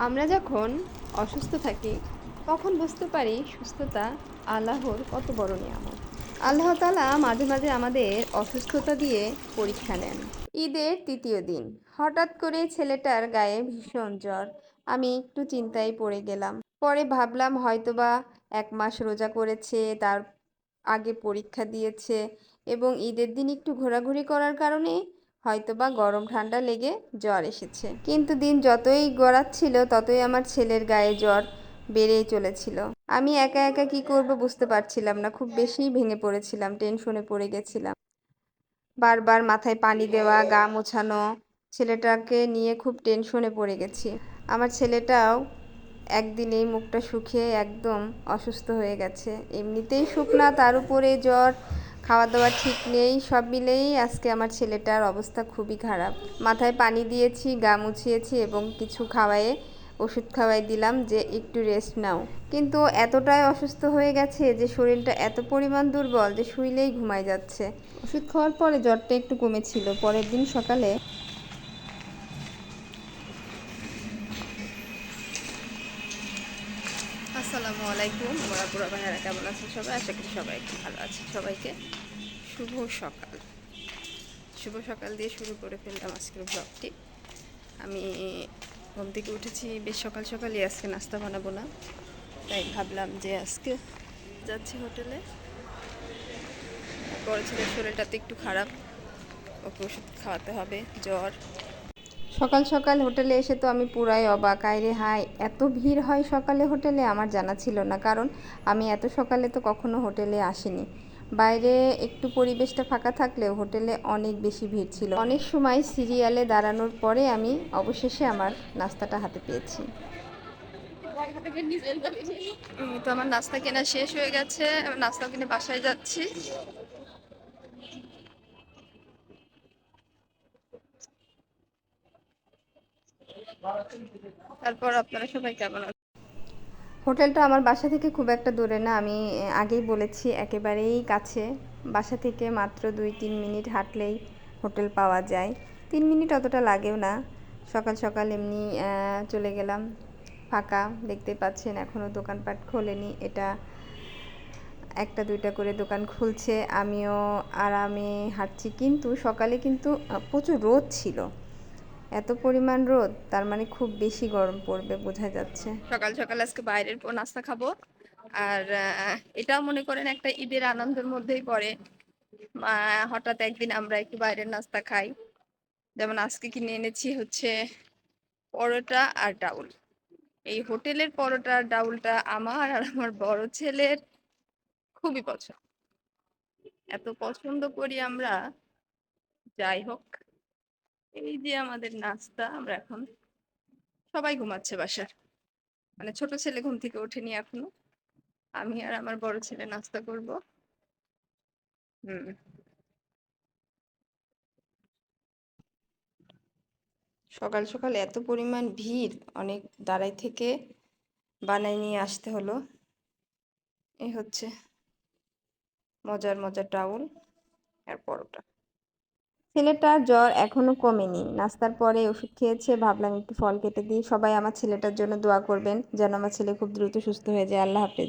আমরা যখন অসুস্থ থাকি তখন বুঝতে পারি সুস্থতা আল্লাহর কত বড় নিয়ামত। আল্লাহ তাআলা মাঝে মাঝে আমাদের অসুস্থতা দিয়ে পরীক্ষা নেন। ঈদের তৃতীয় দিন হঠাৎ করে ছেলেটার গায়ে ভীষণ জ্বর। আমি একটু চিন্তায় পড়ে গেলাম। পরে ভাবলাম হয়তোবা 1 মাস রোজা করেছে, তার আগে পরীক্ষা দিয়েছে এবং ঈদের দিন একটু ঘোরাঘুরি করার কারণে হয়তোবা গরম ঠান্ডা লেগে জ্বর এসেছে। কিন্তু দিন যতই গড়াচ্ছিল ততই আমার ছেলের গায়ে জ্বর বেড়েই চলেছিল। আমি একা একা কি করব বুঝতে পারছিলাম না, খুব বেশিই ভেঙে পড়েছিলাম, টেনশনে পড়ে গেছিলাম। বারবার মাথায় পানি দেওয়া, গা মোছানো, ছেলেটাকে নিয়ে খুব টেনশনে পড়ে গেছি। আমার ছেলেটাও একদিনেই মুখটা শুকিয়ে একদম অসুস্থ হয়ে গেছে। এমনিতেই শুকনা, তার উপরে জ্বর, খাওয়া দাওয়া ঠিক নেই, সব মিলেই আজকে আমার ছেলেটার অবস্থা খুবই খারাপ। মাথায় পানি দিয়েছি, গা মুছিয়েছি এবং কিছু খাওয়ায়ে ওষুধ খাওয়াই দিলাম যে একটু রেস্ট নাও। কিন্তু এতটাই অসুস্থ হয়ে গেছে যে শরীরটা এত পরিমাণ দুর্বল যে শুইলেই ঘুমায় যাচ্ছে। ওষুধ খাওয়ার পরে জ্বরটা একটু কমেছিল। পরের দিন সকালে আসসালামু আলাইকুম, আমার আপুরা ভাইয়ারা কেমন আছেন সবাই? আশা করি সবাই একটু ভালো আছে। সবাইকে শুভ সকাল। শুভ সকাল দিয়ে শুরু করে ফেললাম আজকের ব্লগটি। আমি ঘুম থেকে উঠেছি বেশ সকাল সকালই, আজকে নাস্তা বানাবো না, তাই ভাবলাম যে আজকে যাচ্ছি হোটেলে। বড় ছেলের শরীরটা তো একটু খারাপ, ওকে ওষুধ খাওয়াতে হবে, জ্বর। সকাল সকাল হোটেলে এসে তো আমি পুরাই অবাক। আইরে হাই, এত ভিড় হয় সকালে হোটেলে? আমার জানা ছিল না, কারণ আমি এত সকালে তো কখনো হোটেলে আসিনি। বাইরে একটু পরিবেশটা ফাঁকা থাকলেও হোটেলে অনেক বেশি ভিড় ছিল। অনেক সময় সিরিয়ালে দাঁড়ানোর পরে আমি অবশেষে আমার নাস্তাটা হাতে পেয়েছি। তো আমার নাস্তা কেনা শেষ হয়ে গেছে, নাস্তা কিনে বাসায় যাচ্ছি। তারপর আপনারা সবাই কেমন আছেন? হোটেলটা আমার বাসা থেকে খুব একটা দূরে না, আমি আগেই বলেছি, একেবারেই কাছে। বাসা থেকে মাত্র 2-3 মিনিট হাঁটলেই হোটেল পাওয়া যায়। 3 মিনিট অতটা লাগেও না। সকাল সকাল এমনি চলে গেলাম। ফাঁকা দেখতে পাচ্ছেন, এখনও দোকানপাট খোলেনি। এটা একটা দুইটা করে দোকান খুলছে, আমিও আরামে হাঁটছি। কিন্তু সকালে কিন্তু প্রচুর রোদ ছিল। এত পরিমাণ রোদ, তার মানে খুব বেশি গরম পড়বে বোঝা যাচ্ছে। সকাল সকাল আজকে বাইরের নাস্তা খাবো। আর এটাও মনে করেন একটা ঈদের আনন্দের মধ্যেই পড়ে। হঠাৎ একদিন আমরা একটু বাইরের নাস্তা খাই। যেমন আজকে কিনে এনেছি হচ্ছে পরোটা আর ডাউল। এই হোটেলের পরোটা আর ডাউলটা আমার আর আমার বড় ছেলের খুবই পছন্দ। এত পছন্দ করি আমরা। যাই হোক, এই যে আমাদের নাস্তা। আমরা এখন সবাই ঘুমাচ্ছে বাসার, মানে ছোট ছেলে ঘুম থেকে ওঠেনি এখনো। আমি আর আমার বড় ছেলে নাস্তা করব। হুম। সকাল সকাল এত পরিমাণ ভিড়, অনেক দাঁড়াই থেকে বানাই নিয়ে আসতে হলো। এই হচ্ছে মজার মজার ডাউল আর পরোটা। ছেলেটার জ্বর এখনো কমেনি, নাস্তার পরে ওষুধ খেয়েছে। ভাবলাম একটু ফল কেটে দিই। সবাই আমার ছেলেটার জন্য দোয়া করবেন যেন আমার ছেলে খুব দ্রুত সুস্থ হয়ে যায়। আল্লাহ হাফেজ।